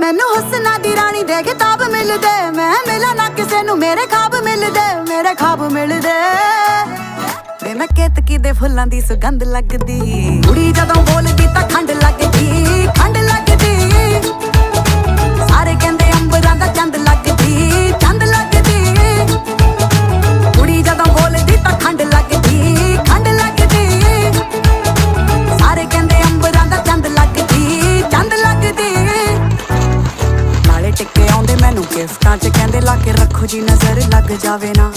ਮੈਨੂੰ ਹੁਸਨਾ ਦੀ ਰਾਣੀ ਦੇ ਖਿਤਾਬ ਮਿਲਦੇ, ਮੈਂ ਮਿਲਾਂ ਨਾ ਕਿਸੇ ਨੂੰ ਮੇਰੇ ਖਾਬ ਮਿਲਦੇ, ਮੇਰੇ ਖਾਬ ਮਿਲਦੇ। ਵੇ ਮੈਂ ਕੇਤਕੀ ਦੇ ਫੁੱਲਾਂ ਦੀ ਸੁਗੰਧ ਲੱਗਦੀ, ਕੁੜੀ ਜਦੋਂ ਬੋਲਦੀ ਤਾਂ ਖੰਡ ਲੱਗਦੀ, ਖੰਡ ਲੱਗਦੀ। ਸਾਰੇ ਕਹਿੰਦੇ ਅੰਬਰਾਂ ਦਾ ਚੰਦ ਲੱਗਦੀ, ਚੰਦ ਲੱਗਦੀ। ਕੁੜੀ ਜਦੋਂ ਬੋਲਦੀ ਤਾਂ ਖੰਡ ਲੱਗਦੀ, ਖੰਡ ਲੱਗਦੀ। ਸਾਰੇ ਕਹਿੰਦੇ ਅੰਬਰਾਂ ਦਾ ਚੰਦ ਲੱਗਦੀ, ਚੰਦ ਲੱਗਦੀ। ਨਾਲੇ ਟਿੱਕੇ ਆਉਂਦੇ ਮੈਨੂੰ ਗਿਫਟਾਂ 'ਚ, ਕਹਿੰਦੇ ਲਾ ਕੇ ਰੱਖੋ ਜੀ ਨਜ਼ਰ ਲੱਗ ਜਾਵੇ ਨਾ।